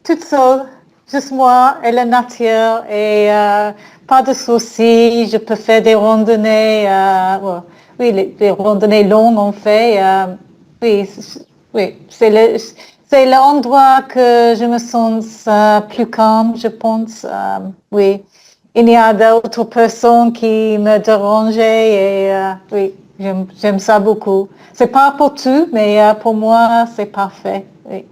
toute seule, juste moi et la nature et pas de soucis. Je peux faire des randonnées. Oui, les randonnées longues on fait. Oui, c'est l'endroit que je me sens plus calme, je pense. Oui, il y a d'autres personnes qui me dérangeaient et oui, j'aime ça beaucoup. C'est pas pour tout, mais pour moi, c'est parfait. Oui.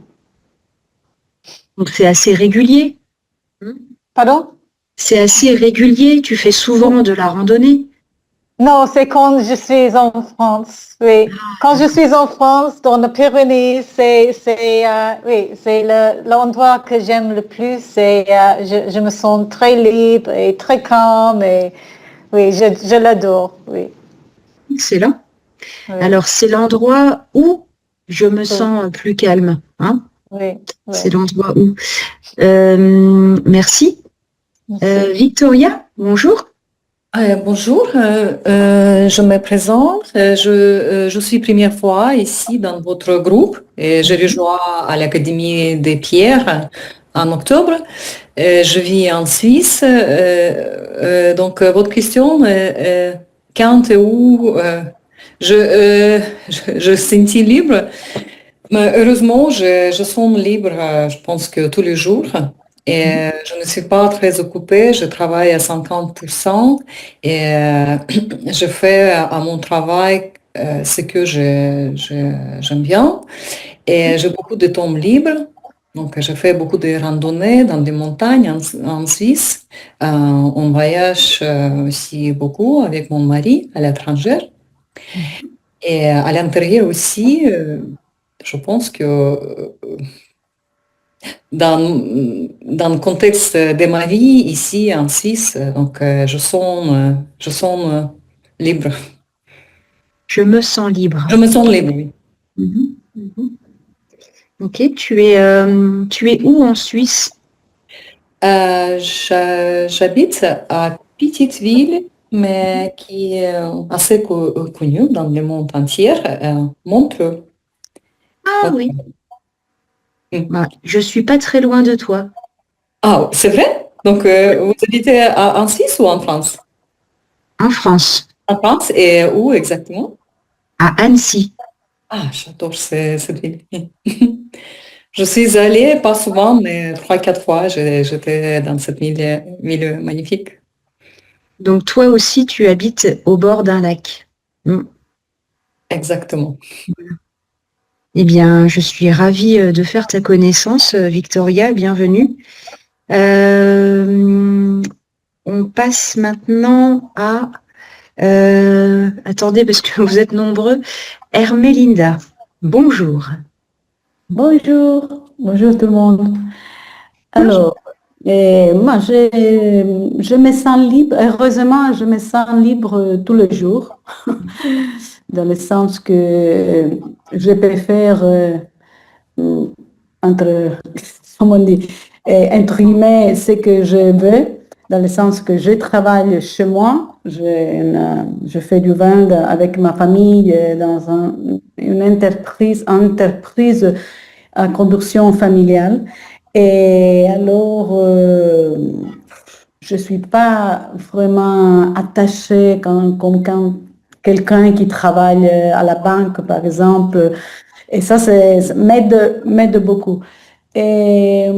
Donc c'est assez régulier. Pardon? C'est assez régulier. Tu fais souvent de la randonnée. Non, c'est quand je suis en France. Oui, quand je suis en France, dans les Pyrénées, oui, c'est l'endroit que j'aime le plus. Je me sens très libre et très calme et oui, je l'adore. Oui. Excellent. Oui. Alors c'est l'endroit où je me sens plus calme. Hein? Oui. C'est l'endroit où. Merci. Merci. Victoria, bonjour. Bonjour, je me présente. Je suis première fois ici dans votre groupe et je rejoins à l'Académie des Pierres en octobre. Je vis en Suisse. Donc, votre question, quand et où je sentis libre. Mais heureusement, je sens libre, je pense que tous les jours. Et je ne suis pas très occupée, je travaille à 50% et je fais à mon travail ce que j'aime bien. Et j'ai beaucoup de temps libre. Donc, je fais beaucoup de randonnées dans des montagnes en Suisse. On voyage aussi beaucoup avec mon mari à l'étranger. Et à l'intérieur aussi, je pense que dans le contexte de ma vie ici en Suisse, donc je sens libre. Je me sens libre. Je me sens libre, oui. Ok, tu es où en Suisse? J'habite à petite ville, mais qui est assez connue dans le monde entier, Montreux. Ah oui. Bah, je suis pas très loin de toi. Ah, c'est vrai? Donc, vous habitez en Suisse ou en France? En France, En France, et où exactement? à Annecy. Ah, j'adore cette ville. Je suis allée, pas souvent, mais 3, 4 fois, j'étais dans cette milieu magnifique. Donc toi aussi, tu habites au bord d'un lac. Exactement. Eh bien, je suis ravie de faire ta connaissance, Victoria, bienvenue. On passe maintenant à... attendez, parce que vous êtes nombreux. Hermélinda, bonjour. Bonjour, bonjour tout le monde. Alors, moi, je me sens libre, heureusement, je me sens libre tous les jours, dans le sens que je peux faire entre, comment on dit, entre guillemets, ce que je veux, dans le sens que je travaille chez moi, je fais du vin avec ma famille dans une entreprise à conduction familiale. Et alors, je suis pas vraiment attachée comme quand quelqu'un qui travaille à la banque, par exemple. Et ça, m'aide beaucoup. Et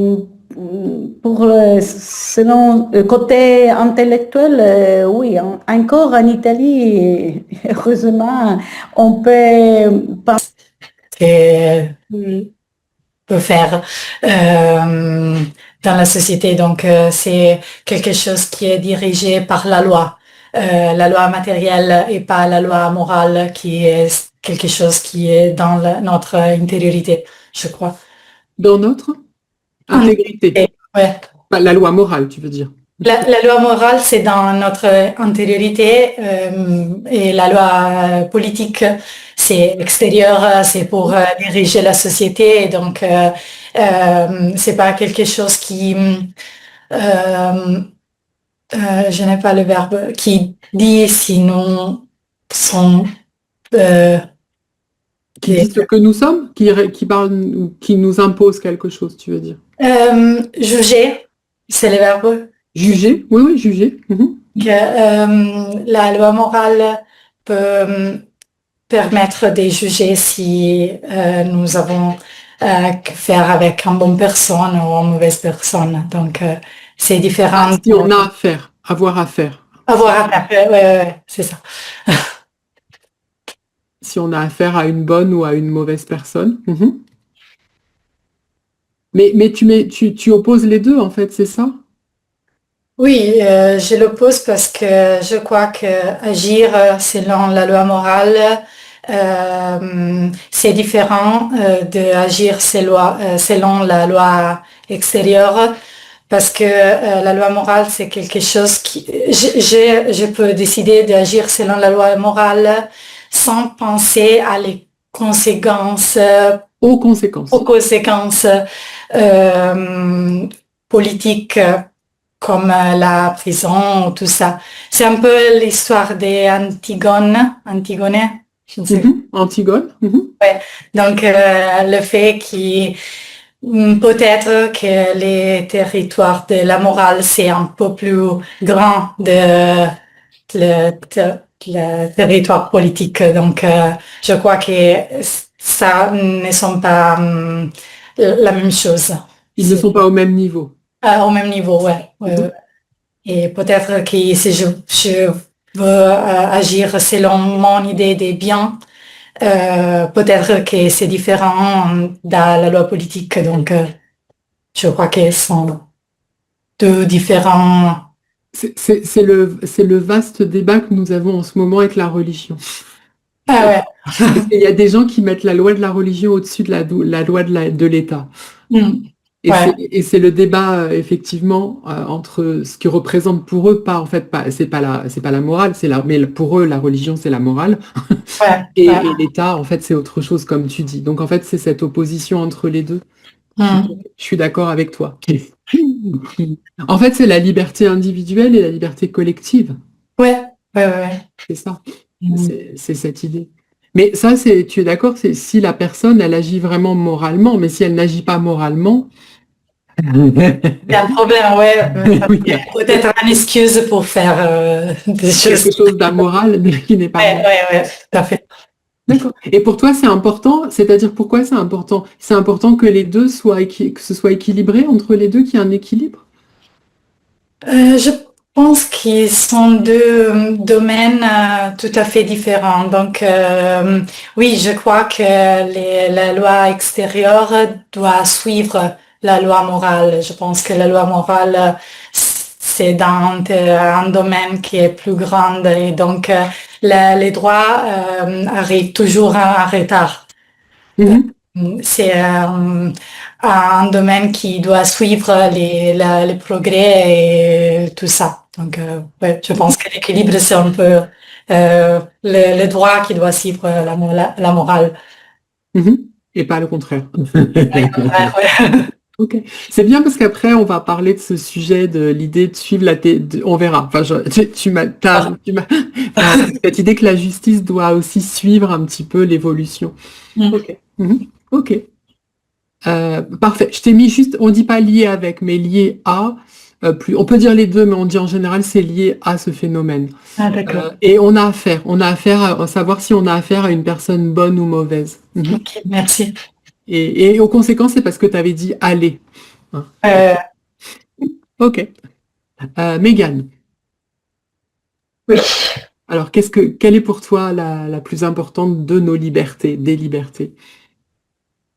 selon le côté intellectuel, oui, encore en Italie, heureusement, on peut penser peut faire dans la société. Donc, c'est quelque chose qui est dirigé par la loi matérielle et pas la loi morale qui est quelque chose qui est dans notre intériorité, je crois. Dans notre intégrité. Ouais. La loi morale, tu veux dire. La loi morale, c'est dans notre intériorité et la loi politique, c'est extérieur, c'est pour diriger la société. Et donc, c'est pas quelque chose qui, je n'ai pas le verbe, qui dit si nous sommes... qui dit ce que nous sommes, qui parle, qui nous impose quelque chose, tu veux dire. Juger, c'est le verbe. Juger? Oui, oui, juger. Mhm. La loi morale peut permettre de juger si nous avons que faire avec une bonne personne ou une mauvaise personne. Donc, c'est différent. Si on a affaire, avoir affaire. Avoir affaire, ouais, c'est ça. Si on a affaire à une bonne ou à une mauvaise personne. Mhm. Mais tu opposes les deux, en fait, c'est ça? Oui, je l'oppose parce que je crois que agir selon la loi morale, c'est différent d'agir selon la loi extérieure, parce que la loi morale, c'est quelque chose qui... Je peux décider d'agir selon la loi morale sans penser à les conséquences, Aux conséquences. aux conséquences politiques comme la prison, tout ça. C'est un peu l'histoire d'Antigone, je ne sais pas. Mhm. Antigone. Mhm. Donc, le fait peut-être que les territoires de la morale, c'est un peu plus grand le territoire politique. Donc, je crois que ça ne sont pas la même chose. Ils ne sont pas au même niveau. Au même niveau, ouais. Mhm. Et peut-être que si je veux agir selon mon idée des biens, peut-être que c'est différent dans la loi politique. Donc, je crois qu'ils sont deux différents. C'est le vaste débat que nous avons en ce moment avec la religion. Ah ouais. Parce qu'il y a des gens qui mettent la loi de la religion au-dessus de la loi de l'État. Mm. Et Ouais. c'est le débat, effectivement, entre ce qui représente pour eux, pas, en fait, pas, c'est pas la morale, mais pour eux, la religion, c'est la morale. Ouais. Et Ouais. l'État, en fait, c'est autre chose, comme tu dis. Donc, en fait, c'est cette opposition entre les deux. Mm. Je suis d'accord avec toi. En fait, c'est la liberté individuelle et la liberté collective. Ouais. Ouais. C'est ça. Mm. C'est cette idée. Mais ça, tu es d'accord, c'est si la personne, elle agit vraiment moralement, mais si elle n'agit pas moralement, Il y a un problème, ouais. oui, Peut-être une excuse pour faire des choses. quelque chose d'amoral mais qui n'est pas moral. Ouais, tout à fait. D'accord. Et pour toi, c'est important, c'est-à-dire pourquoi c'est important? C'est important que les deux que ce soit équilibré entre les deux, qu'il y ait un équilibre? Je pense qu'ils sont deux domaines tout à fait différents. Donc, oui, je crois que la loi extérieure doit suivre la loi morale. Je pense que la loi morale, c'est dans un domaine qui est plus grand et donc les droits arrivent toujours en retard. Mhm. C'est un domaine qui doit suivre les progrès et tout ça. Donc, ouais, je pense que l'équilibre, c'est un peu le droit qui doit suivre la morale. Mhm. Et pas le contraire. Ouais. Ok. C'est bien parce qu'après, on va parler de ce sujet de l'idée de suivre on verra. Enfin, cette idée que la justice doit aussi suivre un petit peu l'évolution. Mm. Ok. Mhm. Ok. Parfait. Je t'ai mis juste, on dit pas lié avec, mais lié à. On peut dire les deux, mais on dit en général c'est lié à ce phénomène. Ah, d'accord. Et on a affaire à savoir si on a affaire à une personne bonne ou mauvaise. Mhm. Ok, merci. Et aux conséquences, c'est parce que tu avais dit aller. Hein. Ok. Mégane. Oui. Alors, quelle est pour toi la plus importante de nos libertés, des libertés?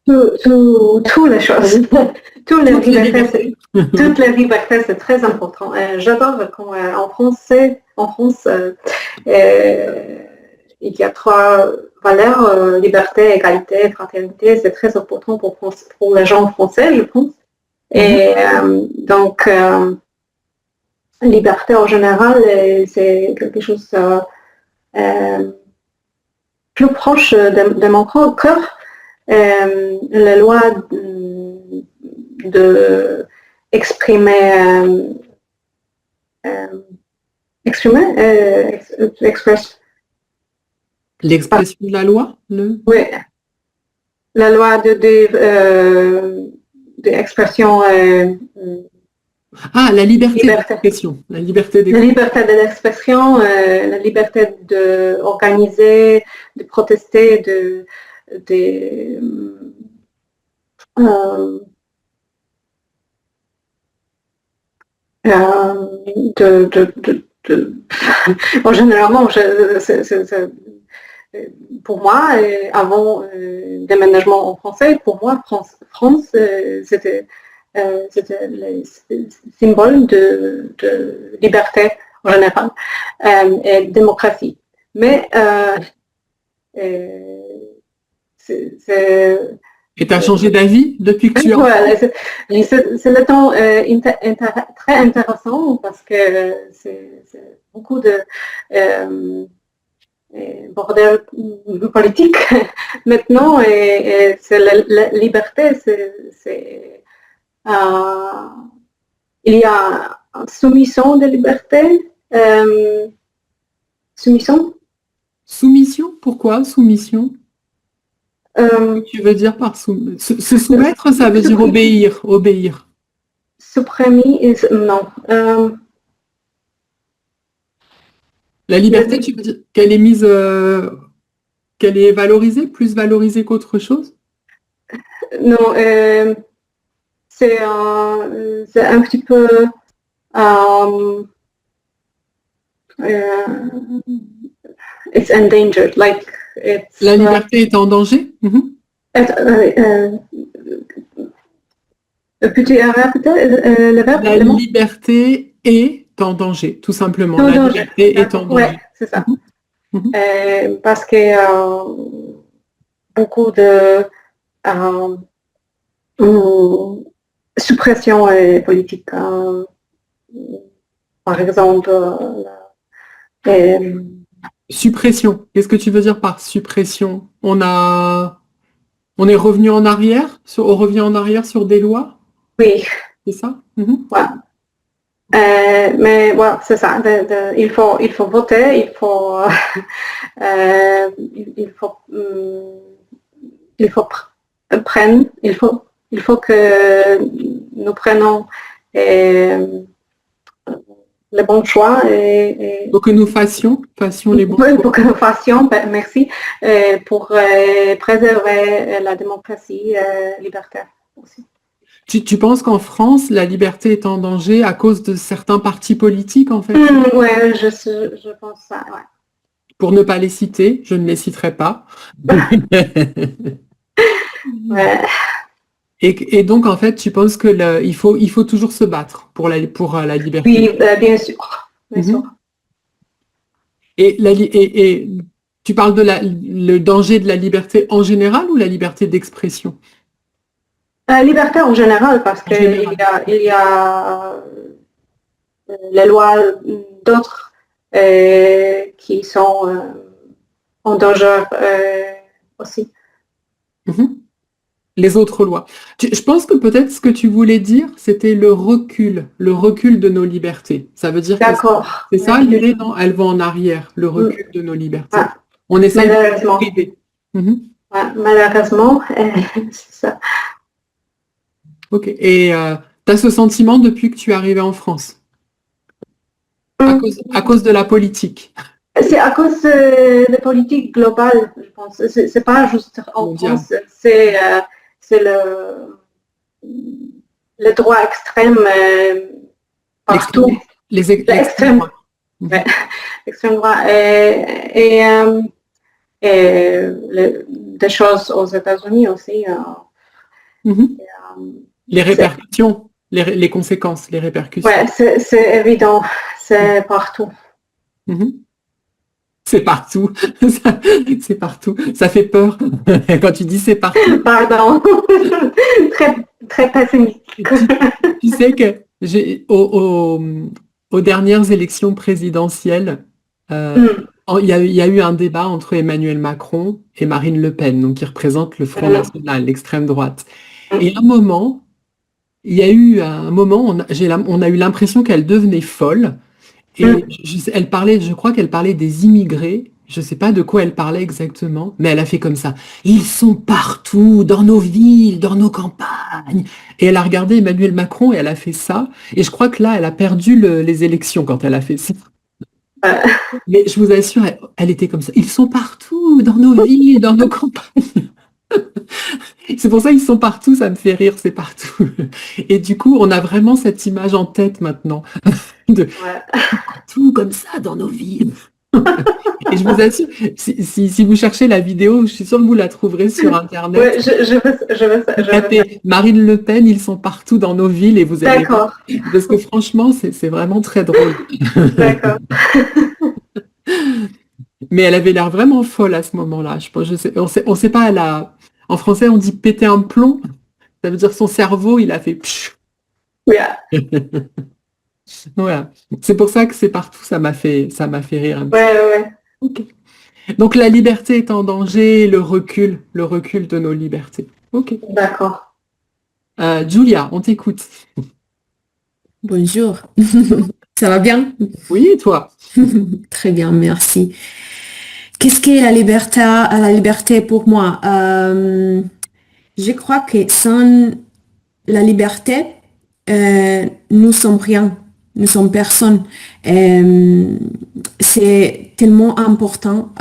Toutes les choses. Toutes les Toutes les libertés, toutes les libertés, c'est très important. J'adore quand en France, il y a trois valeurs, liberté, égalité, fraternité. C'est très important pour les gens français, je pense. Et donc, liberté en général, c'est quelque chose plus proche de mon cœur. La loi de exprimer, L'expression de la loi? oui, la loi d'expression. Ah, la liberté Liberté. d'expression. La liberté La liberté de l'expression, la liberté d'organiser, de protester, généralement, pour moi, avant déménagement en français, pour moi, France c'était le symbole de liberté en général et de démocratie. Mais Et tu as changé d'avis depuis que tu es en voilà, c'est le temps très intéressant parce que c'est beaucoup de bordel politique maintenant et c'est la liberté, il y a une soumission de liberté. Soumission? Soumission? Pourquoi soumission? Tu veux dire par se soumettre, ça veut dire obéir, obéir. Suprémie, non. La liberté, tu veux dire qu'elle est mise, qu'elle est valorisée, plus valorisée qu'autre chose? Non, c'est un petit peu it's endangered, like it's. La liberté est en danger? Peux-tu répéter le verbe? La liberté est en danger, tout simplement. En La danger. liberté est en danger. Ouais, c'est ça. Parce que beaucoup de suppression politique, par exemple. Suppression. Qu'est-ce que tu veux dire par suppression? On est revenu en arrière, on revient en arrière sur des lois? Oui. C'est ça? Ouais. Mais ouais, c'est ça. Il faut voter, il faut prendre, il faut que nous prenions les bons choix. Pour que nous fassions les bons choix. Pour que nous fassions, merci, pour préserver la démocratie libertaire aussi. Tu penses qu'en France, la liberté est en danger à cause de certains partis politiques, en fait? Oui, je pense ça, ouais. Pour ne pas les citer, je ne les citerai pas. Ouais. Et donc, en fait, tu penses que il faut toujours se battre pour la liberté? Oui, bien sûr. Bien sûr. Et tu parles de le danger de la liberté en général ou la liberté d'expression? Liberté en général, parce qu'il y a les lois d'autres qui sont en danger aussi. Les autres lois. Je pense que peut-être ce que tu voulais dire, c'était le recul de nos libertés. Ça veut dire que c'est ça l'idée, non? Elles vont en arrière, le recul de nos libertés. Ouais. On essaie Malheureusement. de priver. Ouais, malheureusement, c'est ça. Ok. Et tu as ce sentiment depuis que tu es arrivé en France? À cause de la politique? C'est à cause de la politique globale, je pense. C'est pas juste en France, c'est le droit extrême partout. L'extrême droit. Ouais, l'extrême droit. Et des choses aux États-Unis aussi. Les répercussions, les conséquences, les répercussions. Ouais, c'est évident, c'est partout. C'est partout, c'est partout. Ça fait peur quand tu dis c'est partout. Pardon, très, très pessimiste. Tu sais que aux dernières élections présidentielles, il y a eu un débat entre Emmanuel Macron et Marine Le Pen, donc qui représente le Front National, l'extrême droite. Et on a eu l'impression qu'elle devenait folle. Et je crois qu'elle parlait des immigrés. je sais pas de quoi elle parlait exactement, mais elle a fait comme ça. Ils sont partout, dans nos villes, dans nos campagnes. Et elle a regardé Emmanuel Macron et elle a fait ça. Et je crois que là, elle a perdu les élections quand elle a fait ça. Mais je vous assure, elle était comme ça. Ils sont partout, dans nos villes, dans nos campagnes. C'est pour ça qu'ils sont partout, ça me fait rire, c'est partout. Et du coup, on a vraiment cette image en tête maintenant. De tout comme ça dans nos villes. Et je vous assure, si vous cherchez la vidéo, je suis sûre que vous la trouverez sur Internet. Ouais, je veux ça. Tapez Marine Le Pen, ils sont partout dans nos villes et vous allez voir. Parce que franchement, c'est vraiment très drôle. D'accord. Mais elle avait l'air vraiment folle à ce moment-là. On sait pas, en français, on dit péter un plomb. Ça veut dire son cerveau, il a fait psh. Yeah. Voilà. C'est pour ça que c'est partout, ça m'a fait rire un petit peu. Ouais. Ok. Donc la liberté est en danger, le recul de nos libertés. Ok. D'accord. Julia, on t'écoute. Bonjour, ça va bien? Oui, et toi? Très bien, merci. Qu'est-ce qu'est la liberté pour moi? Je crois que sans la liberté, nous sommes rien, nous sommes personne. C'est tellement important.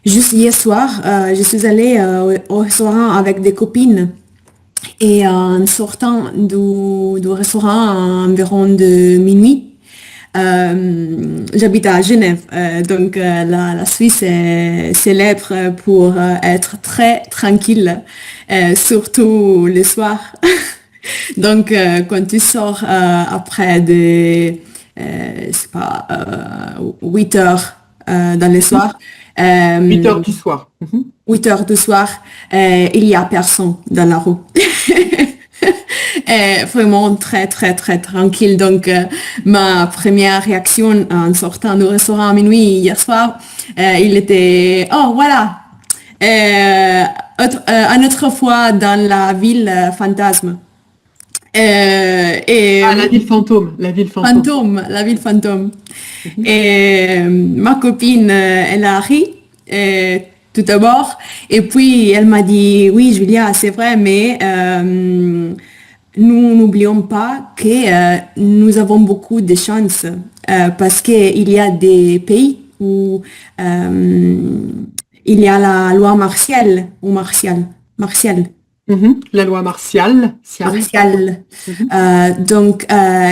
Juste hier soir, je suis allée au restaurant avec des copines. Et en sortant du restaurant à environ de minuit, j'habite à Genève, donc la Suisse est célèbre pour être très tranquille, surtout le soir. Donc quand tu sors après c'est pas 8 heures dans le soir. 8 heures du soir. 8 heures du soir, il y a personne dans la rue. Vraiment très très très tranquille. Donc ma première réaction en sortant du restaurant à minuit hier soir, il était oh voilà, une autre fois dans la ville fantasme. La ville fantôme, la ville fantôme. La ville fantôme. Et ma copine, elle a ri tout d'abord, et puis elle m'a dit, oui Julia, c'est vrai, mais nous n'oublions pas que nous avons beaucoup de chance parce qu'il y a des pays où il y a la loi martiale ou martiale. La loi martiale. Donc,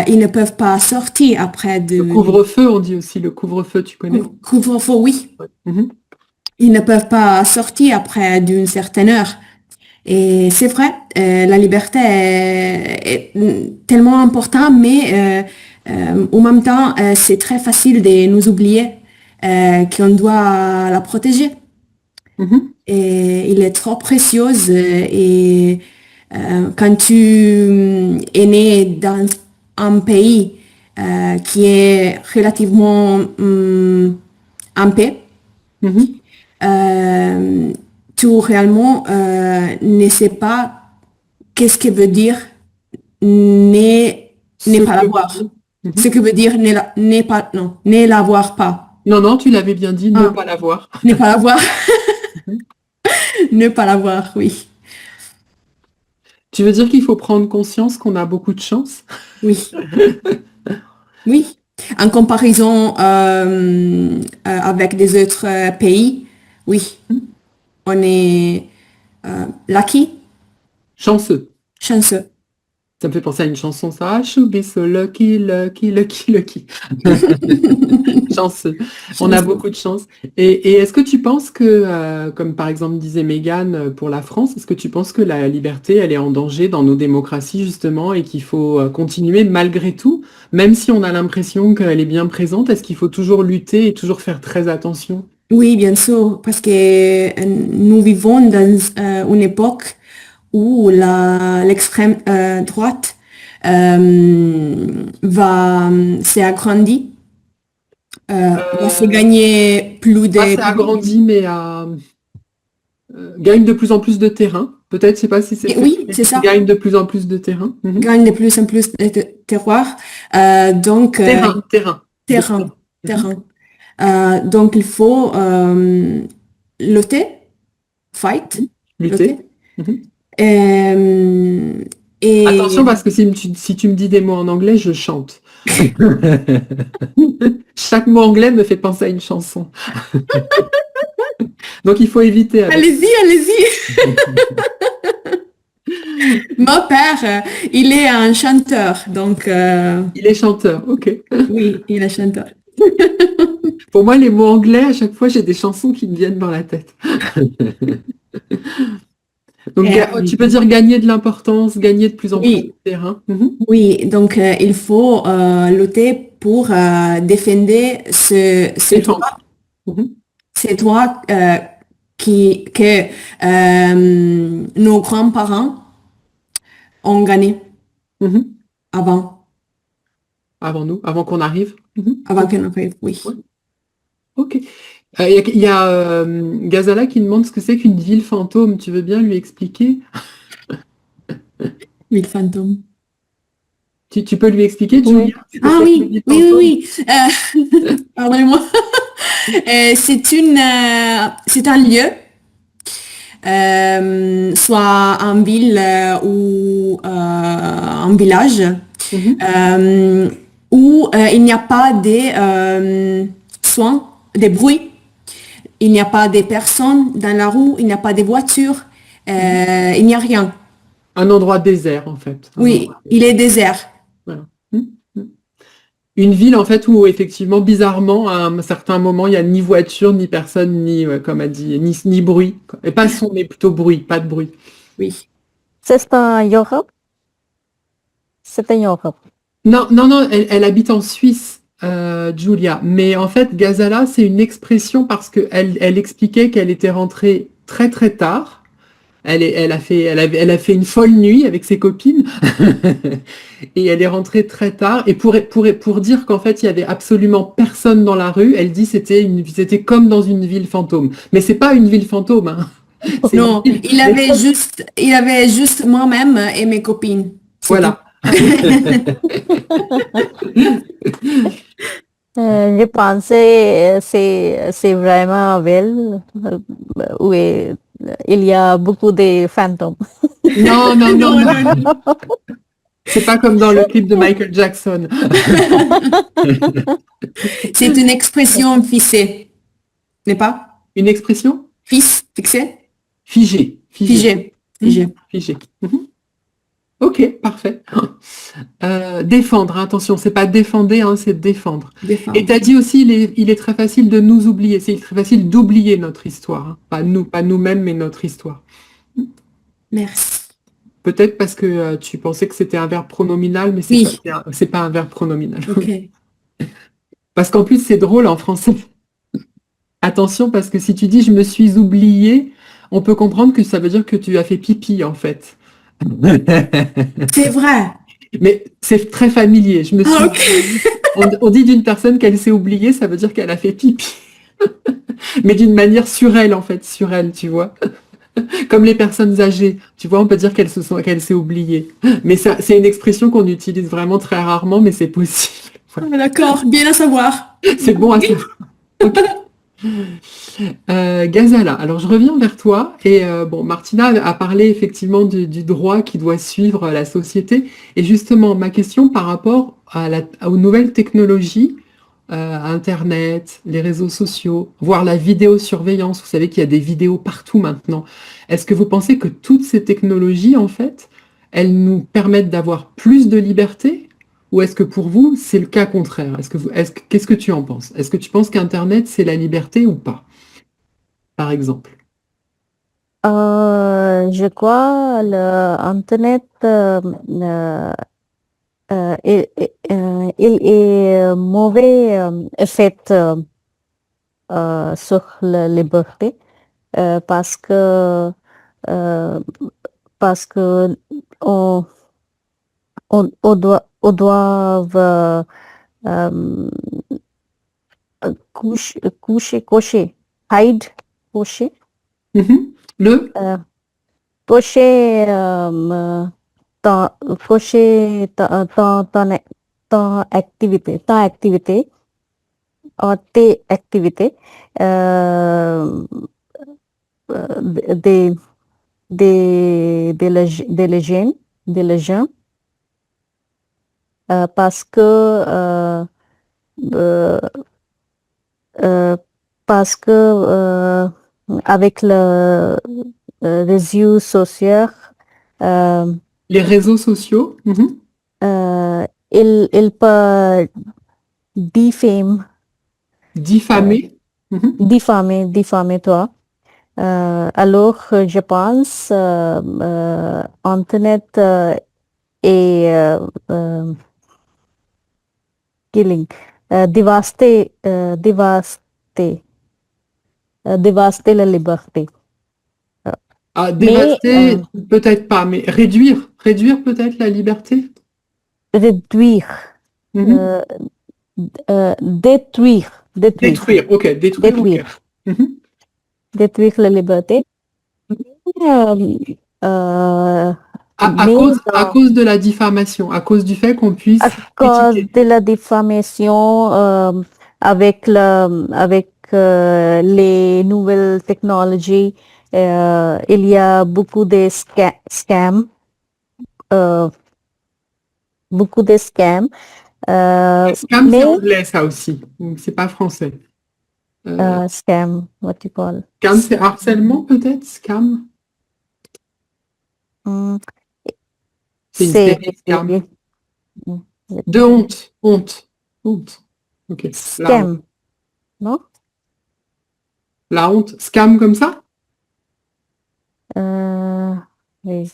ils ne peuvent pas sortir après Le couvre-feu, on dit aussi le couvre-feu, tu connais? Couvre-feu, oui. Ils ne peuvent pas sortir après d'une certaine heure. Et c'est vrai, la liberté est tellement importante, mais en même temps, c'est très facile de nous oublier qu'on doit la protéger. Et il est trop précieux et quand tu es né dans un pays qui est relativement en paix, tu réellement ne sais pas qu'est-ce que veut dire ne pas l'avoir. Ce que veut dire ne l'avoir pas. Non, tu l'avais bien dit, ne pas l'avoir. Ne pas l'avoir. Ne pas l'avoir, oui. Tu veux dire qu'il faut prendre conscience qu'on a beaucoup de chance? Oui. Oui. En comparaison avec des autres pays, oui. On est lucky. Chanceux. Ça me fait penser à une chanson, ça. I should be so lucky, lucky, lucky, lucky. Chanceux. On a beaucoup de chance. Et est-ce que tu penses que, comme par exemple disait Mégane pour la France, est-ce que tu penses que la liberté, elle est en danger dans nos démocraties, justement, et qu'il faut continuer malgré tout, même si on a l'impression qu'elle est bien présente, est-ce qu'il faut toujours lutter et toujours faire très attention? Oui, bien sûr, parce que nous vivons dans une époque où l'extrême droite s'est agrandie, va se gagner plus de... s'est agrandie, mais gagne de plus en plus de terrain. Peut-être, je sais pas si c'est... Oui, c'est ça. Gagne de plus en plus de terrain. Gagne de plus en plus de terroir. Donc... Terrain. Donc, il faut lutter, fight, Lutter. Mhm. Et Attention parce que si tu me dis des mots en anglais, je chante. Chaque mot anglais me fait penser à une chanson. Donc il faut éviter. allez-y, allez-y. Mon père, il est un chanteur, donc Il est chanteur, ok. oui, il est chanteur. Pour moi, les mots anglais, à chaque fois, j'ai des chansons qui me viennent dans la tête. Donc, tu peux dire gagner de l'importance, gagner de plus en plus de terrain. Mhm. Oui, donc il faut lutter pour défendre ce Défendre. droit, Mhm. ces droits que nos grands-parents ont gagné Mhm. avant, Avant nous, avant qu'on arrive. Mhm. avant que nous arrivions, oui. Ouais. Ok. Il y a Gazala qui demande ce que c'est qu'une ville fantôme. Tu veux bien lui expliquer? Ville fantôme. Tu peux lui expliquer, Julia? ce que Ah c'est qu'une oui, ville oui, fantôme? oui, oui. Pardonnez-moi. C'est un lieu, soit en ville ou en village, Mhm. où il n'y a pas de soins, des bruits, il n'y a pas de personnes dans la rue, il n'y a pas de voitures, il n'y a rien. Un endroit désert, en fait. Un Oui, endroit il est désert. Voilà. Une ville, en fait, où effectivement, bizarrement, à un certain moment, il n'y a ni voiture, ni personne, ni, comme a dit, ni bruit. Et pas son, mais plutôt bruit, pas de bruit. Oui. C'est en Europe? C'est en Europe. Non, elle habite en Suisse, Julia. Mais en fait, Gazala, c'est une expression parce qu'elle expliquait qu'elle était rentrée très très tard. Elle a fait une folle nuit avec ses copines et elle est rentrée très tard. Et pour dire qu'en fait, il y avait absolument personne dans la rue, elle dit c'était comme dans une ville fantôme. Mais c'est pas une ville fantôme, hein. C'est une Non, ville- il avait juste moi-même et mes copines. C'est Voilà. Je pensais c'est vraiment belle où il y a beaucoup de fantômes. Non, non, non, non. C'est pas comme dans le clip de Michael Jackson. C'est une expression fixée, n'est-ce pas? Une expression? Fixé? Figée. Figé. Figé. Figée. Mhm. Ok, parfait. Défendre, hein, attention, c'est pas défendre, hein, c'est défendre. Défendre. Et tu as dit aussi, il est très facile de nous oublier, c'est très facile d'oublier notre histoire. Hein. Pas nous-mêmes, mais notre histoire. Merci. Peut-être parce que tu pensais que c'était un verbe pronominal, mais Oui. c'est pas un verbe pronominal. Ok. Parce qu'en plus, c'est drôle en français. Attention, parce que si tu dis je me suis oublié, on peut comprendre que ça veut dire que tu as fait pipi, en fait. C'est vrai. Mais c'est très familier. Je me suis Ah, ok. on dit d'une personne qu'elle s'est oubliée, ça veut dire qu'elle a fait pipi. Mais d'une manière sur elle, en fait, sur elle, tu vois. Comme les personnes âgées, tu vois, on peut dire qu'elle s'est oubliée. Mais ça, c'est une expression qu'on utilise vraiment très rarement, mais c'est possible. Voilà. Ah, d'accord, bien à savoir. C'est bon à savoir. Ok. Gazala, alors je reviens vers toi et bon, Martina a parlé effectivement du droit qui doit suivre la société et justement ma question par rapport aux nouvelles technologies, Internet, les réseaux sociaux, voire la vidéosurveillance, vous savez qu'il y a des vidéos partout maintenant. Est-ce que vous pensez que toutes ces technologies en fait, elles nous permettent d'avoir plus de liberté? Ou est-ce que pour vous, c'est le cas contraire? Qu'est-ce que tu en penses? Est-ce que tu penses qu'Internet, c'est la liberté ou pas? Par exemple. Je crois l'Internet, il est mauvais effet sur la liberté parce que euh, on, on doit coucher, hide, coucher. Le Cocher ton activité और tes activités euh, des, des jeunes, des jeunes parce que euh, euh, parce que avec le réseau social, euh, Les réseaux sociaux, il peut diffamer, diffamer. Mhm. diffamer toi. Alors, je pense Internet est killing, dévaster la liberté. Ah, Mais dévaster, peut-être pas, mais réduire peut-être la liberté. réduire, Mhm. détruire, Détruire, ok, détruire, ok. détruire, Mhm. détruire la liberté. Euh, euh, À mais à cause de la diffamation, à cause du fait qu'on puisse à cause critiquer. de la diffamation avec les nouvelles technologies, il y a beaucoup de scams, euh, beaucoup de scams. Scam, c'est Mais anglais, ça aussi. C'est pas français. scam, what you call? Scam, c'est harcèlement, peut-être? Scam? Hmm, C'est une c'est série, Scam. De honte, honte, honte. Ok. La honte. scam, non? La honte. Scam comme ça? Oui.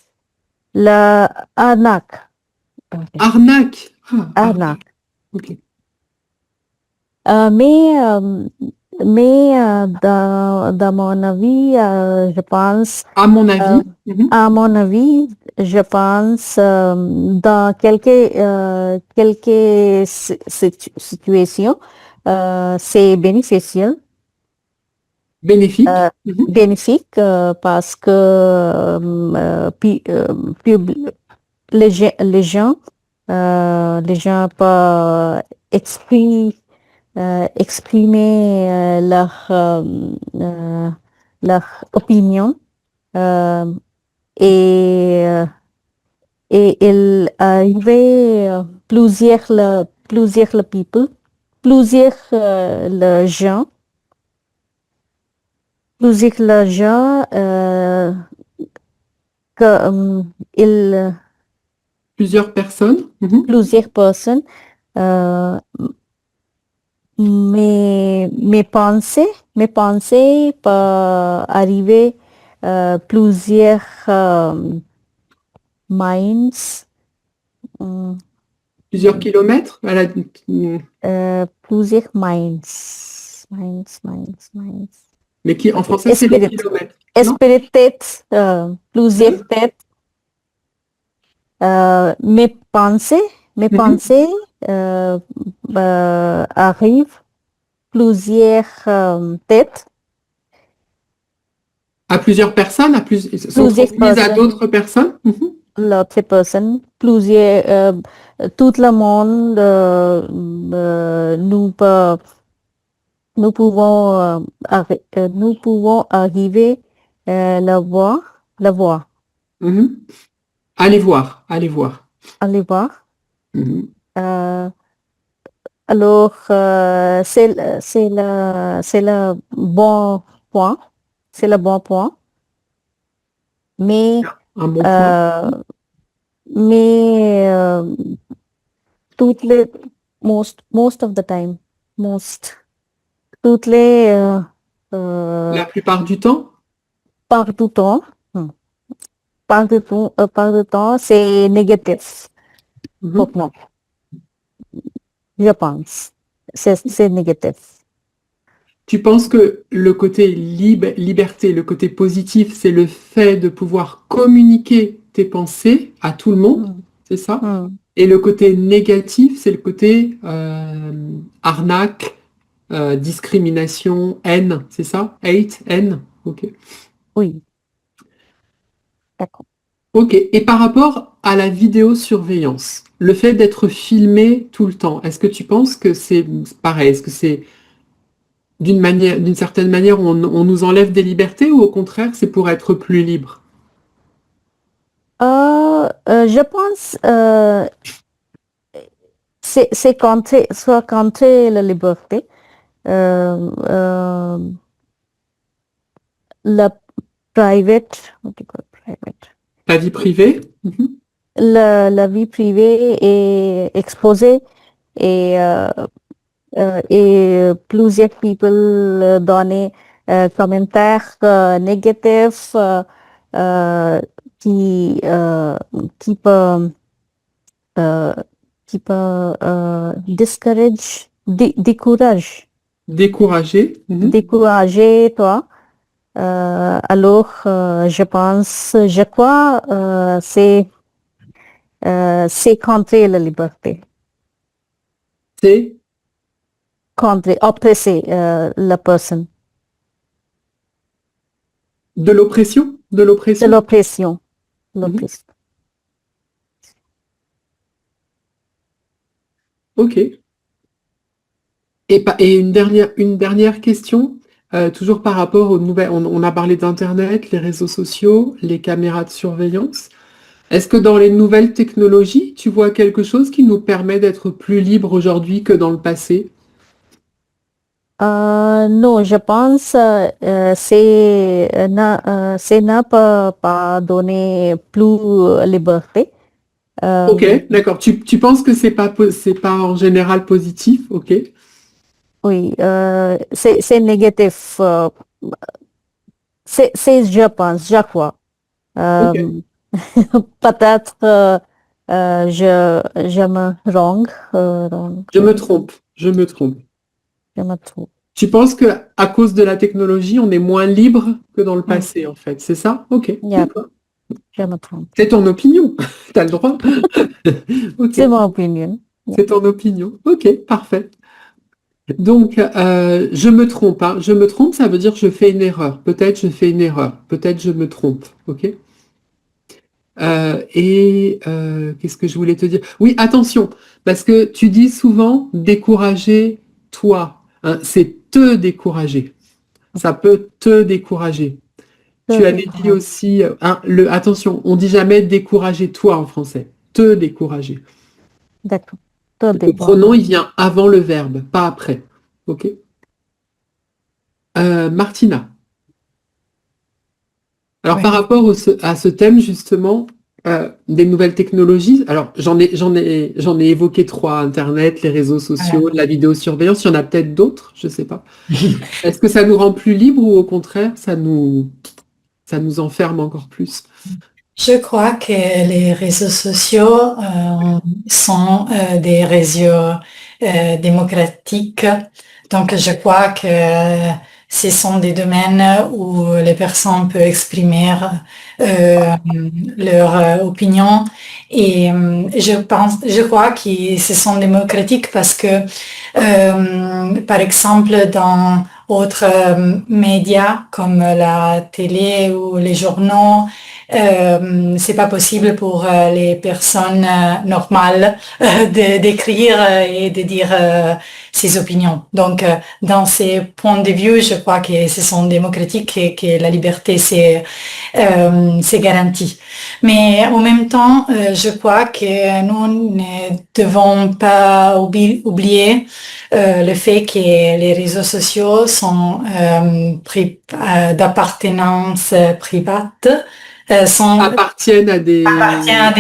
La arnaque. Arnaque. Ah, Arnaque. ok. Mais dans mon avis, je pense, À mon avis. Mhm. à mon avis, je pense, dans quelques situations, c'est bénéficiel, Bénéfique. Mhm. bénéfique parce que les gens peuvent exprimer leur opinion euh, et, euh, et il arrivait plusieurs le people, plusieurs le gens, plusieurs le gens que Plusieurs personnes. Mhm. plusieurs personnes euh, mes pensées peuvent arriver plusieurs minds, hum, Plusieurs kilomètres. plusieurs minds. Mais qui, en français, c'est les kilomètres. Non? Esprit tête, plusieurs têtes. Mes Mhm. pensées arrivent plusieurs têtes, À plusieurs personnes, sont plusieurs transmises à personnes. d'autres personnes. Mhm. L'autre personne, plusieurs, tout le monde, nous pouvons arriver la voir, Mhm. Allez voir, allez voir. aller voir. Mhm. Euh, alors, c'est le bon point, c'est le bon point, mais, Un bon point. mais toutes les, most of the time, toutes les, La plupart du temps. par du temps, par du temps, c'est négatif Mhm. pour moi, je pense. C'est négatif. Tu penses que le côté liberté, le côté positif, c'est le fait de pouvoir communiquer tes pensées à tout le monde, c'est ça? Et le côté négatif, c'est le côté arnaque, discrimination, haine, c'est ça? Hate, haine, ok. Oui, d'accord. Ok, et par rapport à la vidéosurveillance, le fait d'être filmé tout le temps, est-ce que tu penses que c'est pareil? Est-ce que c'est d'une certaine manière, on nous enlève des libertés ou au contraire, c'est pour être plus libre? Je pense c'est soit contre la liberté. La private, what do you call private? La vie privée? Mhm. La vie privée est exposée et, et plusieurs people donnent commentaires négatifs qui, qui peut, euh, qui peut Découragé? Mhm. décourager toi. Alors, je crois, c'est contre la liberté, C'est contre, oppresser la personne, de l'oppression? De de l'oppression? l'oppression, Mhm. l'oppression. Ok. Et une dernière question, toujours par rapport aux nouvelles. On a parlé d'Internet, les réseaux sociaux, les caméras de surveillance. Est-ce que dans les nouvelles technologies, tu vois quelque chose qui nous permet d'être plus libres aujourd'hui que dans le passé? Non, je pense c'est n'a pas donné plus liberté. Ok, d'accord. Tu penses que c'est pas en général positif? Ok. Oui, c'est négatif. Je pense, je crois. Ok. Peut-être je me donc, Je me trompe. Je me trompe. je me trompe. Tu penses que à cause de la technologie, on est moins libre que dans le Mm. passé, en fait. C'est ça? Ok. Yeah, D'accord. je me trompe. C'est ton opinion. Tu as le droit. Ok. C'est mon opinion. Yeah. C'est ton opinion. Ok, parfait. Donc, je me trompe, hein. Je me trompe, ça veut dire que je fais une erreur. Peut-être je fais une erreur. Peut-être je me trompe. Ok? Qu'est-ce que je voulais te dire? Oui, attention, parce que tu dis souvent décourager toi, hein. C'est te décourager. Ça peut te décourager. Tu Te avais dit décourager. aussi, hein, attention, on dit jamais décourager toi en français. Te décourager. D'accord. Te Le pronom, décourager. il vient avant le verbe, pas après. Ok? Martina. Alors, Oui. par rapport à ce thème, justement, des nouvelles technologies, alors j'en ai évoqué trois, Internet, les réseaux sociaux, la vidéosurveillance, il y en a peut-être d'autres, je ne sais pas. Est-ce que ça nous rend plus libres ou au contraire, ça nous enferme encore plus? Je crois que les réseaux sociaux sont des réseaux démocratiques. Donc, je crois que ce sont des domaines où les personnes peuvent exprimer leur opinion. Et je crois que ce sont démocratiques parce que, par exemple, dans autres médias comme la télé ou les journaux, c'est pas possible pour les personnes normales d'écrire et de dire ses opinions. Donc, dans ces points de vue, je crois que ce sont démocratiques et que la liberté c'est garanti. Mais en même temps, je crois que nous ne devons pas oublier le fait que les réseaux sociaux sont d'appartenance private. Appartiennent à des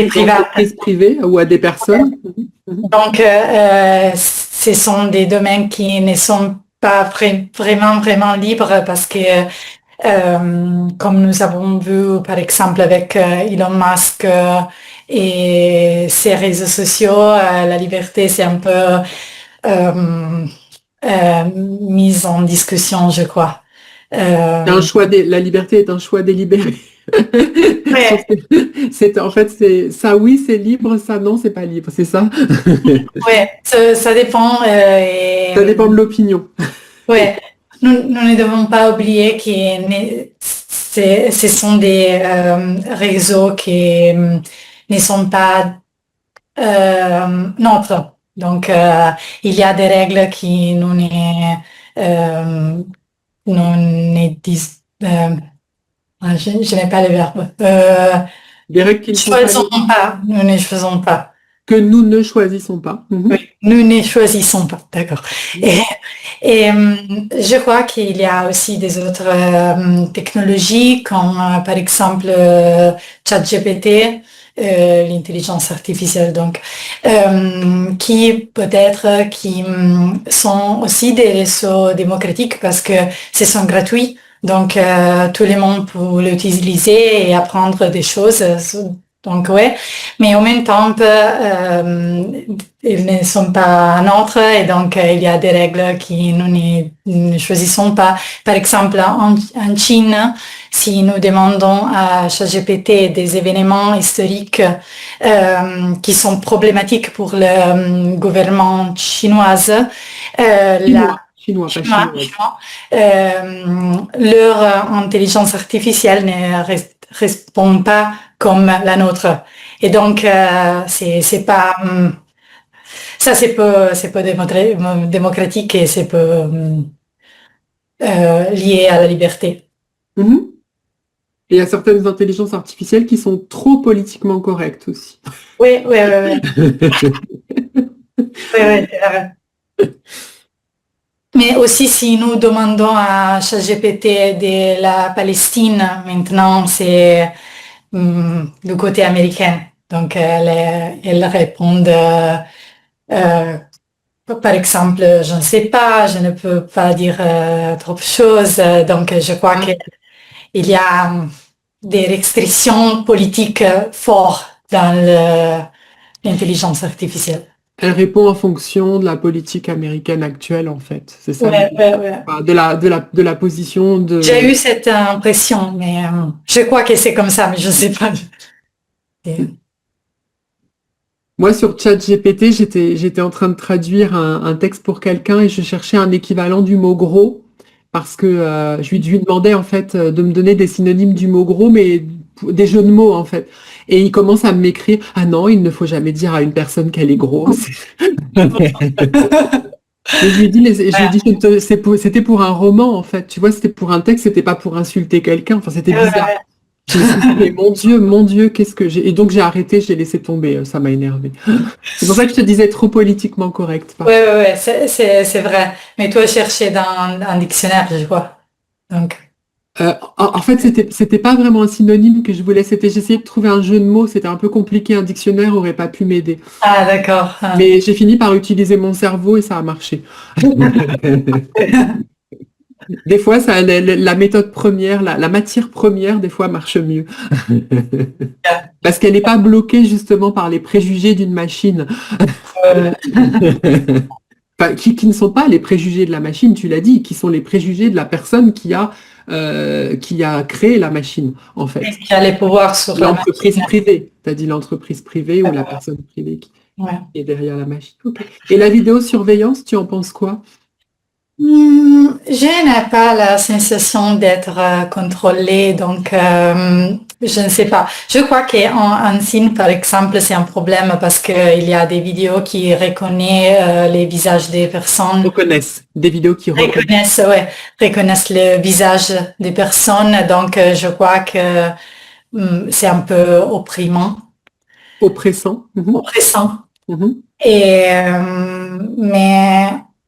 privates. entreprises privées ou à des personnes. Donc, ce sont des domaines qui ne sont pas vraiment libres parce que, comme nous avons vu, par exemple, avec Elon Musk et ses réseaux sociaux, la liberté, c'est un peu mise en discussion, je crois. La liberté est un choix délibéré. Ouais. En fait, c'est ça, oui, c'est libre, ça, non, c'est pas libre, c'est ça? Ouais, ça dépend. Ça dépend de l'opinion. Ouais, nous ne devons pas oublier que ce sont des réseaux qui ne sont pas neutres. Donc, il y a des règles qui je n'ai pas le verbe. Des règles qui ne sont pas Choisissons pas, nous ne choisissons pas. que nous ne choisissons pas. Oui, nous ne choisissons pas, d'accord. Et je crois qu'il y a aussi des autres technologies comme par exemple ChatGPT, l'intelligence artificielle donc, qui peut-être sont aussi des réseaux démocratiques parce que ce sont gratuits. Donc tout le monde peut l'utiliser et apprendre des choses. Donc ouais, mais en même temps, ils ne sont pas nôtres et donc il y a des règles qui nous ne choisissons pas. Par exemple, en Chine, si nous demandons à ChatGPT des événements historiques qui sont problématiques pour le gouvernement chinois, Chinois, pas chinois. Leur intelligence artificielle ne répond pas comme la nôtre. Et donc, c'est pas, ça c'est peu démocratique et c'est peu lié à la liberté. Mhm. Et il y a certaines intelligences artificielles qui sont trop politiquement correctes aussi. Oui. Oui, c'est vrai. Mais aussi, si nous demandons à ChatGPT de la Palestine, maintenant, c'est du côté américain. Donc, elles répondent, par exemple, je ne sais pas, je ne peux pas dire trop de choses. Donc, je crois qu'il y a des restrictions politiques fortes dans l'intelligence artificielle. Elle répond en fonction de la politique américaine actuelle, en fait. C'est ça. Ouais. Enfin, de la position de... J'ai eu cette impression, mais je crois que c'est comme ça, mais je ne sais pas. Moi, sur ChatGPT, j'étais en train de traduire un texte pour quelqu'un et je cherchais un équivalent du mot gros parce que je lui demandais en fait de me donner des synonymes du mot gros, mais des jeux de mots en fait. Et il commence à m'écrire « Ah non, il ne faut jamais dire à une personne qu'elle est grosse. » Et je lui dis, c'était pour un roman en fait. Tu vois, c'était pour un texte, c'était pas pour insulter quelqu'un. Enfin, c'était bizarre. Je me suis dit, mais mon Dieu, qu'est-ce que j'ai... Et donc j'ai arrêté, j'ai laissé tomber, ça m'a énervé. C'est pour ça que je te disais trop politiquement correct. Oui, c'est vrai. Mais toi, chercher dans un dictionnaire, je crois. Donc. En fait, c'était pas vraiment un synonyme que je voulais, j'essayais de trouver un jeu de mots, c'était un peu compliqué, un dictionnaire aurait pas pu m'aider. Ah, d'accord. Mais j'ai fini par utiliser mon cerveau et ça a marché. Des fois, la méthode première, la matière première, des fois, marche mieux. Parce qu'elle n'est pas bloquée justement par les préjugés d'une machine. Enfin, qui ne sont pas les préjugés de la machine, tu l'as dit, qui sont les préjugés de la personne qui a créé la machine, en fait. Et qui a les pouvoirs sur l'entreprise privée. Tu as dit l'entreprise privée ou la personne privée qui est derrière la machine. Okay. Et la vidéosurveillance, tu en penses quoi? Je n'ai pas la sensation d'être contrôlée, donc je ne sais pas. Je crois qu'en Chine, par exemple, c'est un problème parce qu'il y a des vidéos qui reconnaissent les visages des personnes. Reconnaissent. Des vidéos qui reconnaissent le visage des personnes, donc je crois que c'est un peu opprimant. Oppressant. Oppressant. Et, mais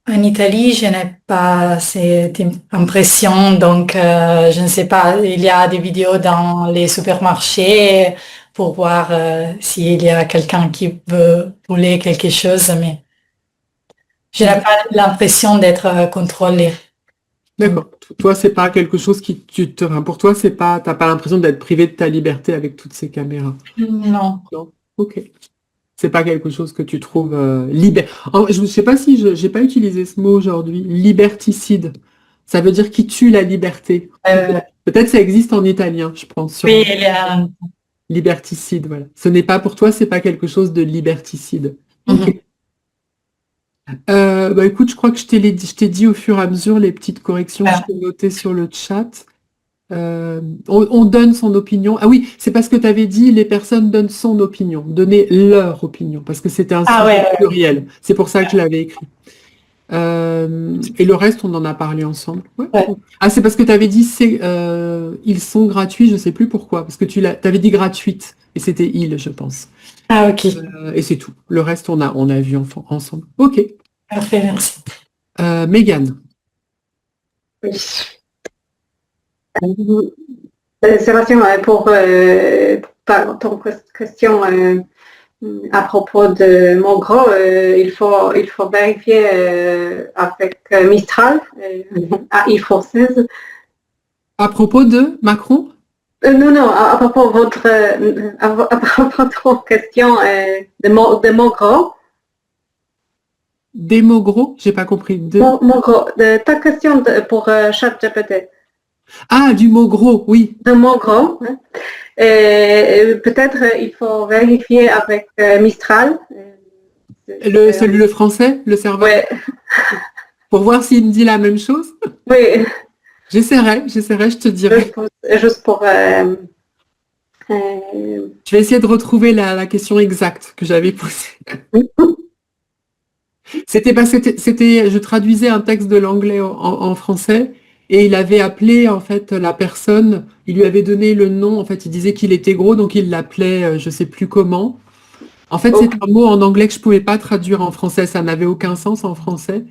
en Italie, je n'ai pas cette impression, donc je ne sais pas, il y a des vidéos dans les supermarchés pour voir s'il y a quelqu'un qui veut voler quelque chose, mais je n'ai pas l'impression d'être contrôlée. D'accord. Toi, c'est pas quelque chose pour toi, t'as pas l'impression d'être privé de ta liberté avec toutes ces caméras. Non. Non. Ok. C'est pas quelque chose que tu trouves je ne sais pas si j'ai pas utilisé ce mot aujourd'hui. Liberticide. Ça veut dire qui tue la liberté. Peut-être ça existe en italien, je pense. Oui, il y a... Liberticide, voilà. Ce n'est pas pour toi, c'est pas quelque chose de liberticide. Ok. Écoute, je crois que je t'ai dit au fur et à mesure les petites corrections que je t'ai notées sur le chat. On donne son opinion. Ah oui, c'est parce que tu avais dit les personnes donnent son opinion, donner leur opinion, parce que c'était un Ah sujet ouais. pluriel. C'est pour ça que je l'avais écrit. Et le reste, on en a parlé ensemble. Ouais. Ouais. Ah, c'est parce que tu avais dit ils sont gratuits, je sais plus pourquoi, parce que tu avais dit gratuite, et c'était ils, je pense. Ah, ok. Et c'est tout. Le reste, on a vu ensemble. Ok. Parfait, merci. Mégane. Oui. Sébastien, pour ton question à propos de Mogro, il faut vérifier avec Mistral, AI française. À propos de Macron? Non, à propos de votre question de Mogro. Des mots gros? J'ai pas compris. Mogro, ta question pour ChatGPT. Ah, du mot gros, oui. De Mogro. Hein. Peut-être il faut vérifier avec Mistral. Le français, le serveur? Ouais. Pour voir s'il me dit la même chose? Oui. J'essaierai, je te dirai. Juste pour... Je vais essayer de retrouver la question exacte que j'avais posée. Je traduisais un texte de l'anglais en français et il avait appelé en fait la personne, il lui avait donné le nom, en fait il disait qu'il était gros donc il l'appelait je sais plus comment. En fait c'est un mot en anglais que je pouvais pas traduire en français, ça n'avait aucun sens en français.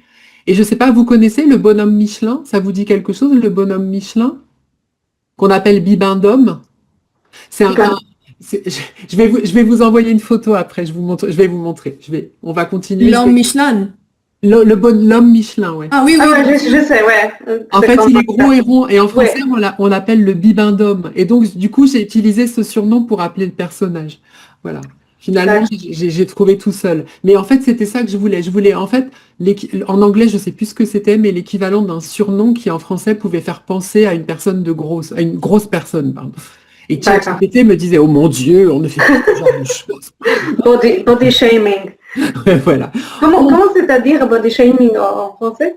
Et je sais pas, vous connaissez le bonhomme Michelin? Ça vous dit quelque chose, le bonhomme Michelin? Qu'on appelle Bibendum? C'est je vais vous envoyer une photo après, je vais vous montrer. On va continuer. L'homme Michelin. L'homme Michelin, ouais. Ah oui, oui. Je sais, ouais. En fait, il est gros et rond, et en français, on l'appelle le bibendum. Et donc, du coup, j'ai utilisé ce surnom pour appeler le personnage. Voilà. Finalement, j'ai trouvé tout seul. Mais en fait, c'était ça que je voulais. Je voulais, en fait, en anglais, je sais plus ce que c'était, mais l'équivalent d'un surnom qui, en français, pouvait faire penser à une personne à une grosse personne, pardon. Et ChatGPT me disait, oh mon Dieu, on ne fait pas ce genre de choses. Body shaming. Voilà. Comment c'est-à-dire body shaming en français?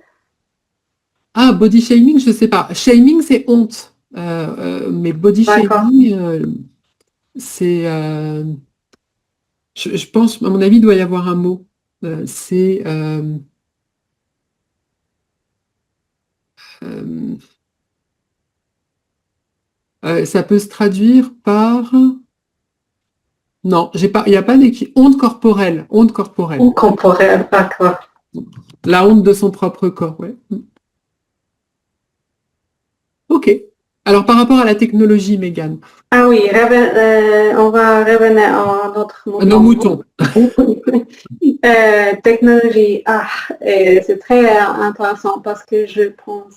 Ah, body shaming, je sais pas. Shaming, c'est honte. Mais body shaming, c'est... je pense, à mon avis, il doit y avoir un mot. Ça peut se traduire par... Non, il n'y a pas honte corporelle. Honte corporelle. Honte corporelle, d'accord. La honte de son propre corps, ouais. Ok. Alors, par rapport à la technologie, Mégane. Ah oui, on va revenir à notre mouton. Nos moutons. Technologie, c'est très intéressant parce que je pense...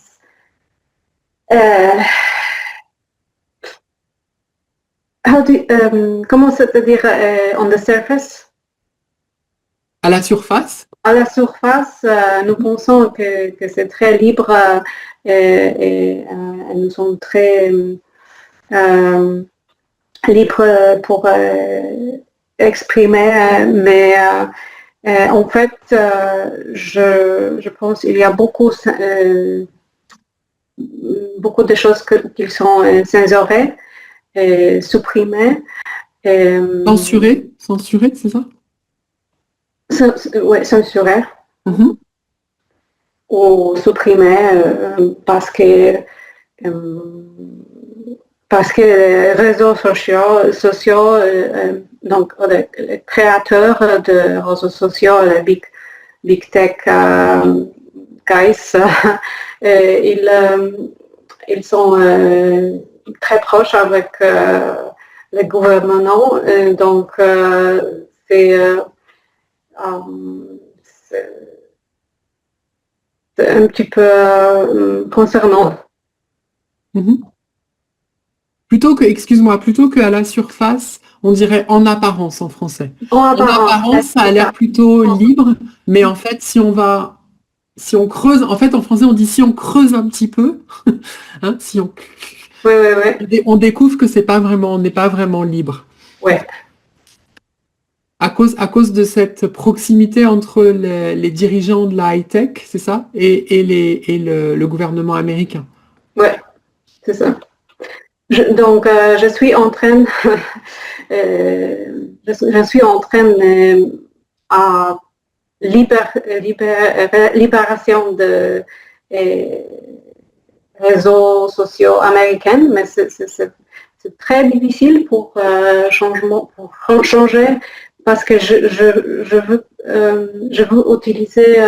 comment c'est-à-dire on the surface? À la surface? À la surface, nous pensons que c'est très libre et nous sommes très libres pour exprimer, mais en fait, je pense qu'il y a beaucoup de choses qui sont censurées. Supprimé. Censuré, c'est ça? Oui, censuré. Ou supprimé parce que les réseaux sociaux donc les créateurs de réseaux sociaux, les big tech guys, ils sont très proches avec le gouvernement, donc c'est un petit peu concernant. Plutôt qu'à la surface, on dirait en apparence en français. En apparence, ça a l'air plutôt libre, mais en fait, si on creuse, en fait, en français, on dit si on creuse un petit peu, hein, si on... On découvre que on n'est pas vraiment libre. Ouais. À cause de cette proximité entre les dirigeants de la high-tech, c'est ça, et le gouvernement américain. Ouais, c'est ça. je suis en train, je suis en train à libération de réseaux sociaux américains, mais c'est très difficile pour changer parce que je veux utiliser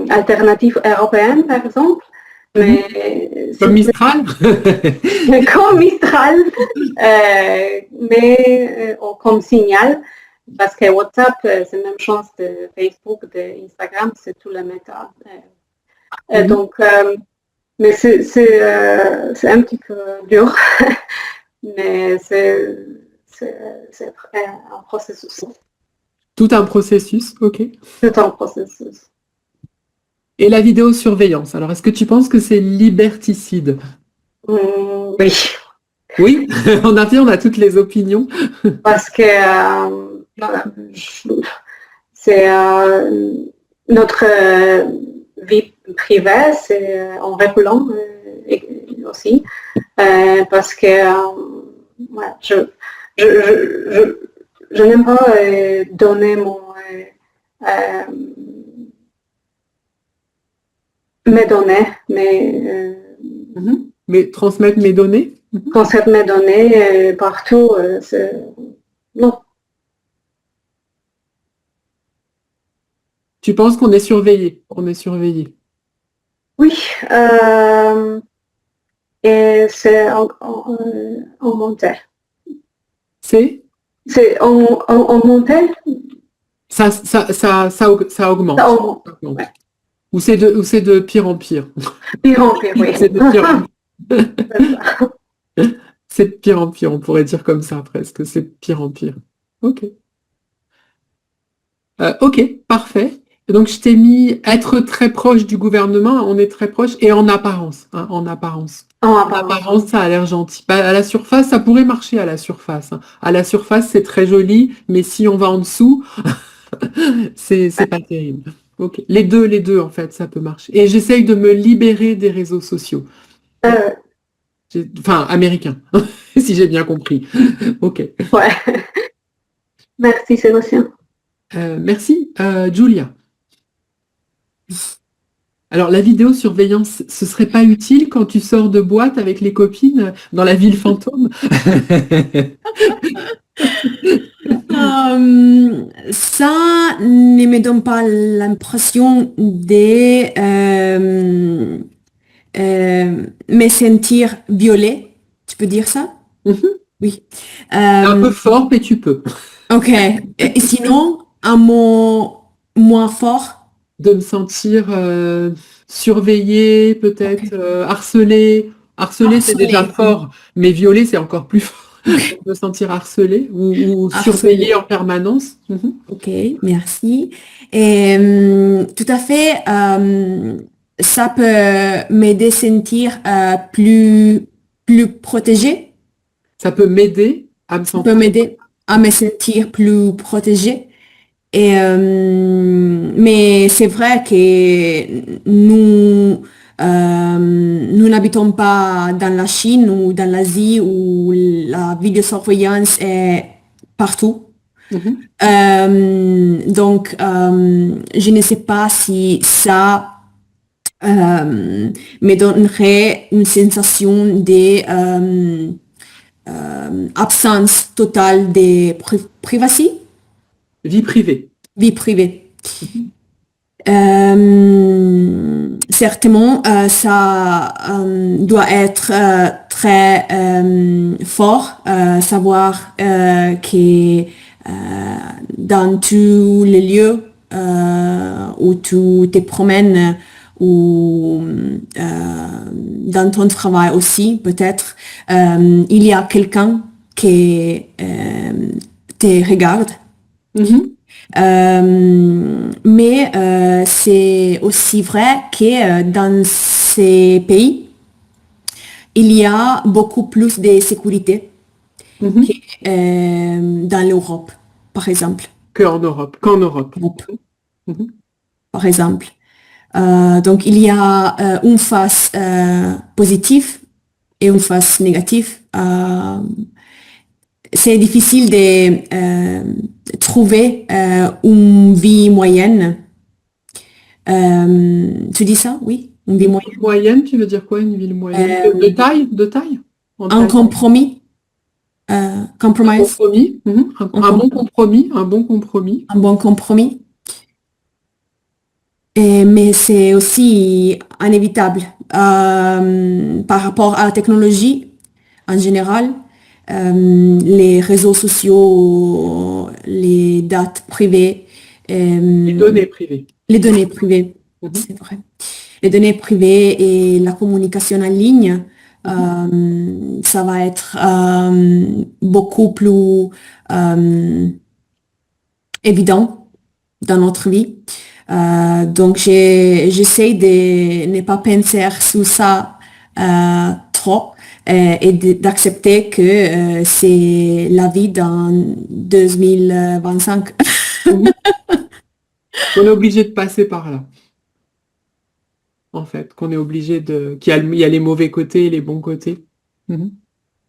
alternative européenne, par exemple. Mais Comme Mistral? comme Mistral, mais comme Signal, parce que WhatsApp, c'est la même chose de Facebook, d'Instagram, c'est tout le méta. Donc, mais c'est un petit peu dur, mais c'est un processus. Tout un processus, ok. C'est un processus. Et la vidéosurveillance, alors est-ce que tu penses que c'est liberticide? Oui. Oui, on a toutes les opinions. Parce que c'est notre vie privée, c'est en reculant aussi, parce que je n'aime pas donner mes données, Mais transmettre mes données? Transmettre mes données partout, non. Tu penses qu'on est surveillé? On est surveillé? Oui, et c'est en montée. C'est en montée? Ça augmente. Ça augmente. Ouais. Ou c'est de pire en pire? Pire en pire, oui. C'est de pire en pire. C'est de pire en pire, on pourrait dire comme ça presque. C'est de pire en pire. Ok. Ok, parfait. Donc je t'ai mis être très proche du gouvernement, on est très proche, et en apparence. Hein, en apparence. En apparence, ça a l'air gentil. À la surface, ça pourrait marcher à la surface. Hein. À la surface, c'est très joli, mais si on va en dessous, c'est pas terrible. Ok. Les deux, en fait, ça peut marcher. Et j'essaye de me libérer des réseaux sociaux. Enfin, américains, si j'ai bien compris. Ok. Ouais. Merci, Sébastien. Merci. Julia. Alors, la vidéosurveillance, ce serait pas utile quand tu sors de boîte avec les copines dans la ville fantôme? Ça ne me donne pas l'impression de me sentir violée. Tu peux dire ça? Oui. Un peu fort, mais tu peux. Ok. Et sinon, un mot moins fort? De me sentir surveillée, peut-être harcelée. Harcelée, c'est déjà fort, mais violée, c'est encore plus fort. Me sentir harcelée ou surveillée en permanence. Ok, merci. Et tout à fait, ça peut m'aider à sentir plus protégée. Ça peut m'aider à me sentir. Ça peut m'aider à me sentir plus protégée. Et, mais c'est vrai que nous n'habitons pas dans la Chine ou dans l'Asie où la vidéosurveillance est partout. Donc, je ne sais pas si ça me donnerait une sensation de absence totale de privacy. Vie privée. Vie privée. Certainement, ça doit être très fort, savoir que dans tous les lieux où tu te promènes ou dans ton travail aussi, peut-être, il y a quelqu'un qui te regarde. Mais c'est aussi vrai que dans ces pays, il y a beaucoup plus de sécurité que dans l'Europe, par exemple. Qu'en Europe. Par exemple. Donc, il y a une face positive et une face négative. C'est difficile de trouver une vie moyenne. Tu dis ça? Oui, une vie moyenne. Moyenne, tu veux dire quoi, une ville moyenne? De taille? De taille? En Un taille. compromis. Un Compromise. compromis. Un bon compromis. Un bon compromis. Un bon compromis. Mais c'est aussi inévitable par rapport à la technologie en général, les réseaux sociaux, les dates privées, Les données privées. les données privées, c'est vrai. Les données privées et la communication en ligne, ça va être beaucoup plus évident dans notre vie. Donc, j'essaie de ne pas penser sur ça trop et d'accepter que c'est la vie dans 2025. On est obligé de passer par là. En fait, qu'on est obligé il y a les mauvais côtés et les bons côtés.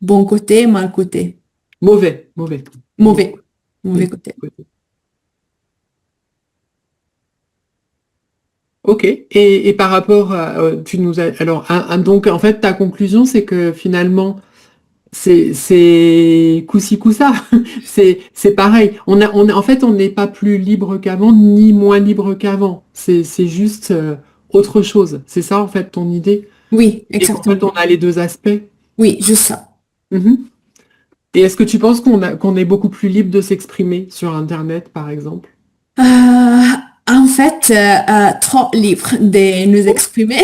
Bon côté, mal côté. Mauvais côté. Ok. Et par rapport à, donc en fait ta conclusion c'est que finalement c'est coup-ci coup-ça. c'est pareil. En fait on n'est pas plus libre qu'avant ni moins libre qu'avant. C'est juste autre chose. C'est ça en fait ton idée? Oui, Et en exactement. fait on a les deux aspects. Oui, juste ça. Et est-ce que tu penses qu'on est beaucoup plus libre de s'exprimer sur Internet, par exemple? En fait, trop libre de nous exprimer.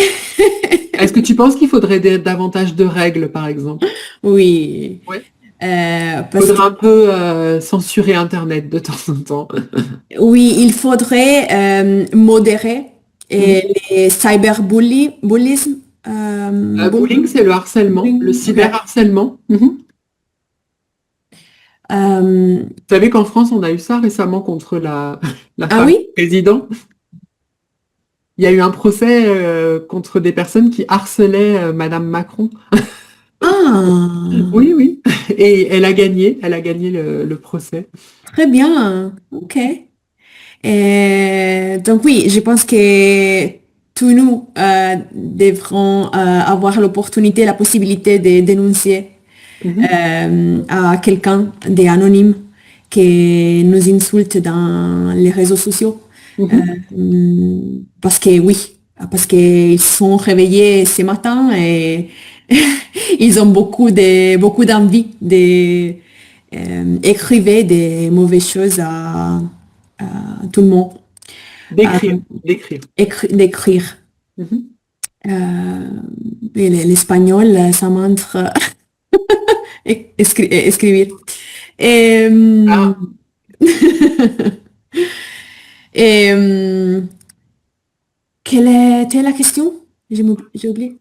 Est-ce que tu penses qu'il faudrait davantage de règles, par exemple? Oui. Ouais. Parce Faudrait un peu censurer Internet de temps en temps. Oui, il faudrait modérer les cyberbullisme. Bullying, c'est le harcèlement, le cyberharcèlement. Vous savez qu'en France, on a eu ça récemment contre la femme du président. Il y a eu un procès contre des personnes qui harcelaient Madame Macron. Oui, oui. Et elle a gagné le procès. Très bien, ok. Donc oui, je pense que tous nous devrons avoir l'opportunité, la possibilité de dénoncer à quelqu'un d'anonyme qui nous insulte dans les réseaux sociaux. Parce qu'ils sont réveillés ce matin et ils ont beaucoup d'envie d'écrire des mauvaises choses à tout le monde. D'écrire. Et l'espagnol, ça montre écrire. Quelle était la question? J'ai oublié.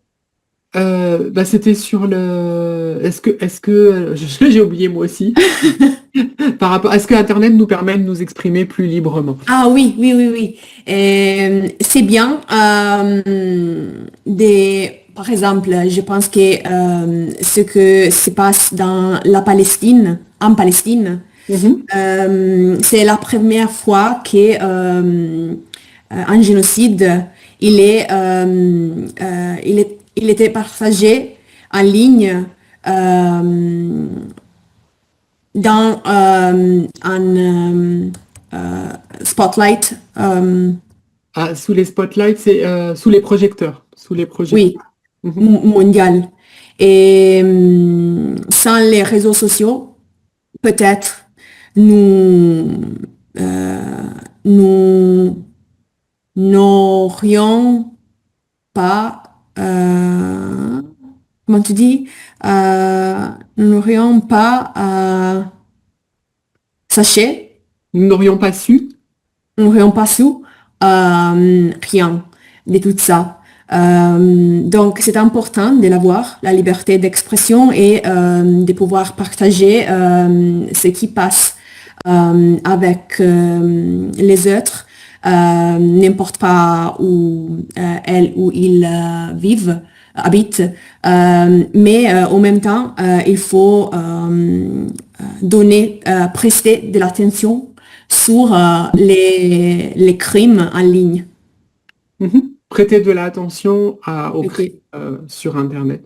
C'était sur est-ce que j'ai oublié moi aussi par rapport est-ce que Internet nous permet de nous exprimer plus librement? Ah oui. C'est bien par exemple, je pense que ce que se passe en Palestine, c'est la première fois que un génocide il était partagé en ligne dans un spotlight. Sous les spotlights, c'est sous les projecteurs. Oui, mondial. Et sans les réseaux sociaux, peut-être nous n'aurions pas, comment tu dis, nous n'aurions pas sachet. Nous n'aurions pas su. Nous n'aurions pas su rien de tout ça. Donc, c'est important de l'avoir, la liberté d'expression et de pouvoir partager ce qui passe avec les autres, n'importe pas où elles ou ils vivent. habitent. Mais en même temps, il faut prester de l'attention sur les crimes en ligne. Prêter de l'attention aux Ok. crimes sur Internet.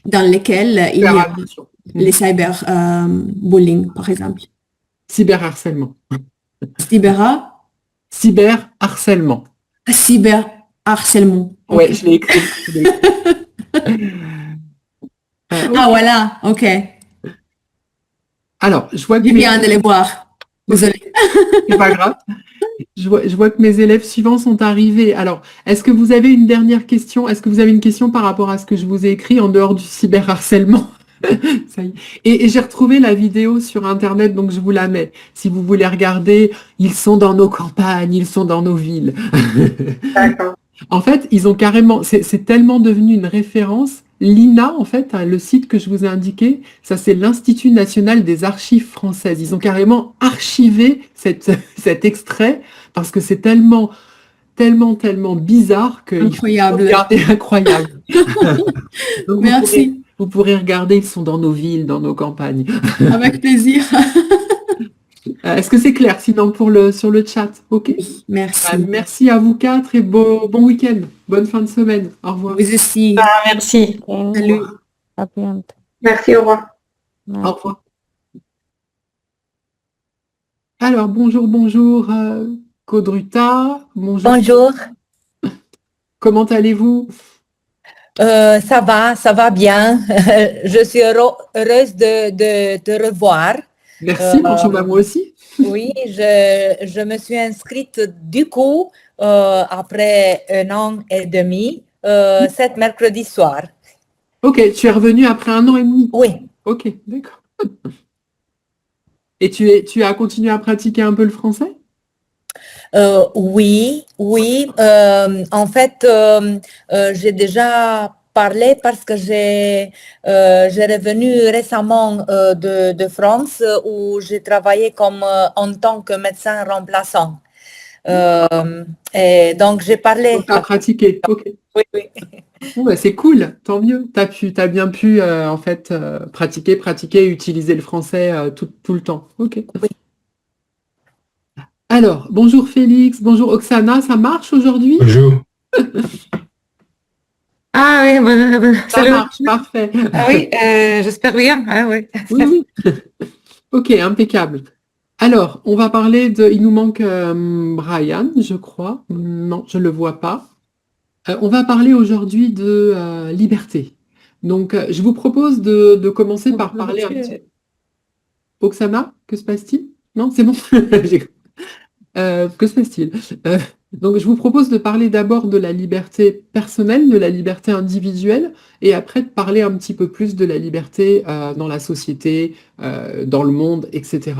Dans lesquels il y Faire a attention. les cyberbullying, par exemple. Cyberharcèlement. Cyberharcèlement. Cyberharcèlement. Ok. Ouais, je l'ai écrit. Ah, voilà, ok. Alors, je vois que Je viens de les voir. Désolée. c'est pas grave. Je vois que mes élèves suivants sont arrivés. Alors, est-ce que vous avez une dernière question? Est-ce que vous avez une question par rapport à ce que je vous ai écrit en dehors du cyberharcèlement? Ça y est. Et j'ai retrouvé la vidéo sur Internet, donc je vous la mets. Si vous voulez regarder, ils sont dans nos campagnes, ils sont dans nos villes. D'accord. En fait, ils ont carrément, c'est tellement devenu une référence. L'INA, en fait, hein, le site que je vous ai indiqué, ça c'est l'Institut national des archives françaises. Ils ont carrément archivé cet extrait parce que c'est tellement bizarre qu'il faut Incroyable. regarder incroyable. Donc, Merci. vous pourrez regarder, ils sont dans nos villes, dans nos campagnes. Avec plaisir. Est-ce que c'est clair sinon sur le chat? Ok. Merci. Merci à vous quatre et bon week-end. Bonne fin de semaine. Au revoir. Vous aussi. Merci. Salut. À bientôt. Merci, au revoir. Au revoir. Alors, bonjour, Codruta. Bonjour. Comment allez-vous? Ça va bien. Je suis heureuse de te revoir. Merci, bonjour à moi aussi. Oui, je me suis inscrite du coup après 1 an et demi, cet mercredi soir. Ok, tu es revenu après 1 an et demi. Oui. Ok, d'accord. Et tu as continué à pratiquer un peu le français? Oui. En fait, j'ai déjà parlé parce que j'ai revenu récemment de France où j'ai travaillé en tant que médecin remplaçant. Et donc, j'ai parlé. Donc, tu as pratiqué, ok. Oui. Bon, bah, c'est cool, tant mieux. T'as bien pu en fait pratiquer et utiliser le français tout le temps. Ok. Oui. Alors, bonjour Félix, bonjour Oksana, ça marche aujourd'hui? Bonjour. Ah oui, Ça salut. marche, parfait. Ah oui, j'espère bien. Ah oui. Oui. Ok, impeccable. Alors, on va parler il nous manque Brian, je crois. Non, je ne le vois pas. On va parler aujourd'hui de liberté. Donc, je vous propose de commencer par parler un petit peu. Oksana, que se passe-t-il? Non, c'est bon. Que se passe-t-il? Donc, je vous propose de parler d'abord de la liberté personnelle, de la liberté individuelle, et après de parler un petit peu plus de la liberté dans la société, dans le monde, etc.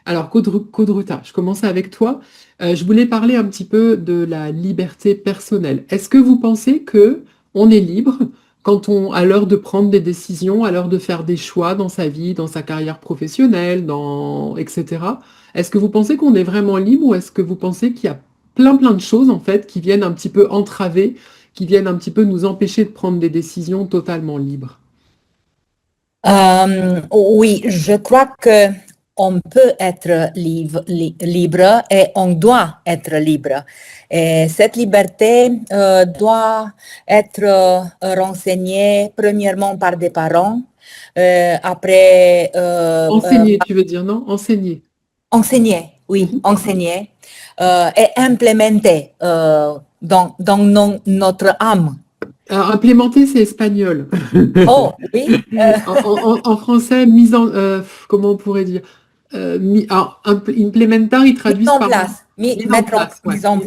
Alors, Codruta, je commence avec toi. Je voulais parler un petit peu de la liberté personnelle. Est-ce que vous pensez que on est libre à l'heure de prendre des décisions, à l'heure de faire des choix dans sa vie, dans sa carrière professionnelle, etc. Est-ce que vous pensez qu'on est vraiment libre ou est-ce que vous pensez qu'il y a plein de choses en fait qui viennent un petit peu entraver, qui viennent un petit peu nous empêcher de prendre des décisions totalement libres? Oui, je crois que on peut être libre et on doit être libre. Et cette liberté doit être renseignée premièrement par des parents, après... enseigner, tu veux dire, non? Enseigner. Enseigner, oui, enseigner et implémenter dans notre âme. Alors, implémenter, c'est espagnol. Oh, oui. En français, comment on pourrait dire? Implementar, ils traduisent par... Mise en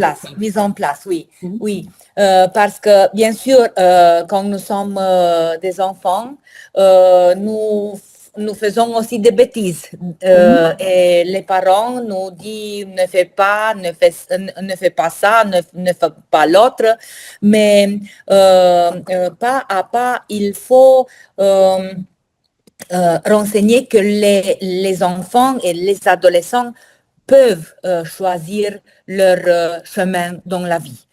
place, oui. Oui. Parce que, bien sûr, quand nous sommes des enfants, nous faisons aussi des bêtises. Et les parents nous disent ne fais pas ça, ne fais pas l'autre. Mais pas à pas, il faut renseigner que les enfants et les adolescents peuvent choisir leur chemin dans la vie.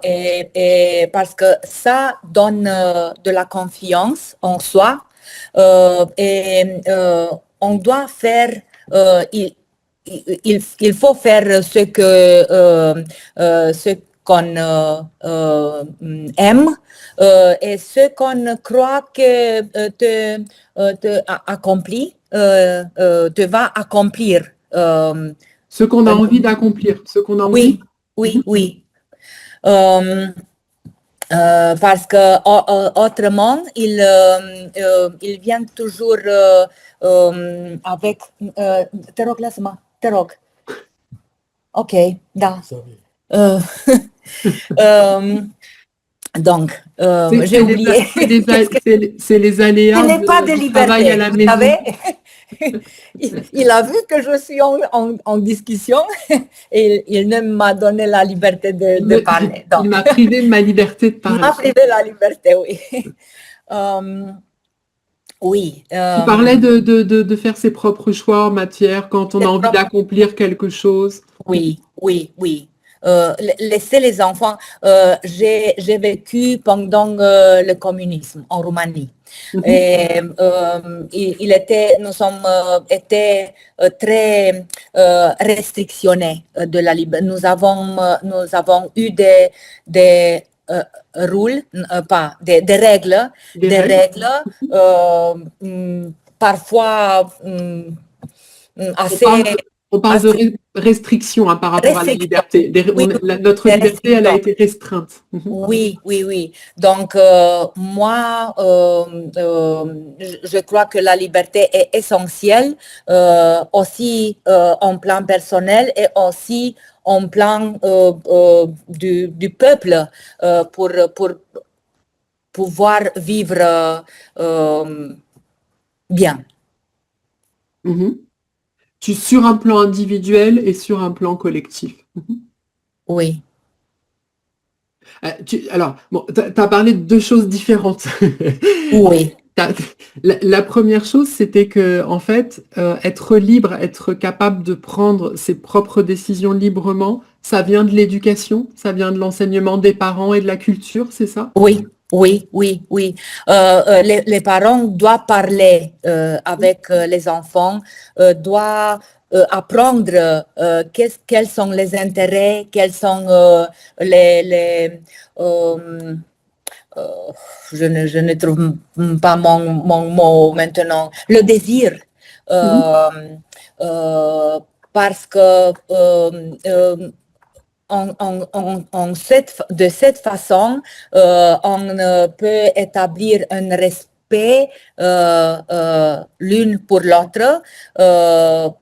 Et parce que ça donne de la confiance en soi on doit faire, il faut faire ce qu'on aime et ce qu'on croit que te va accomplir. Ce qu'on a envie d'accomplir, ce qu'on a envie. Oui. Parce que autrement, il vient toujours avec... Te rog, lasă-mă, te rog. Ok, da. Donc, j'ai oublié. C'est les aléas Ce n'est pas de du travail liberté, à la vous maison. savez. Il a vu que je suis en discussion et il ne m'a donné la liberté de parler. Donc, il m'a privé de ma liberté de parler. Il m'a privé la liberté, oui. Oui. Tu parlais de faire ses propres choix en matière quand on a envie d'accomplir quelque chose. Oui. Laisser les enfants. J'ai vécu pendant le communisme en Roumanie. Et nous sommes été très restrictionnés de la liberté. Nous avons eu des règles parfois assez... On parle de restriction par rapport à la liberté. Notre liberté, elle a été restreinte. Oui. Donc, moi, je crois que la liberté est essentielle aussi en plan personnel et aussi en plan du peuple pour pouvoir vivre bien. Sur un plan individuel et sur un plan collectif. Oui. Alors, bon, tu as parlé de deux choses différentes. Oui. La première chose, c'était que, en fait, être libre, être capable de prendre ses propres décisions librement, ça vient de l'éducation, ça vient de l'enseignement des parents et de la culture, c'est ça? Oui. Les parents doivent parler avec les enfants, doivent apprendre quels sont les intérêts, quels sont je ne trouve pas mon mot maintenant, le désir. Parce que de cette façon, on peut établir un respect l'une pour l'autre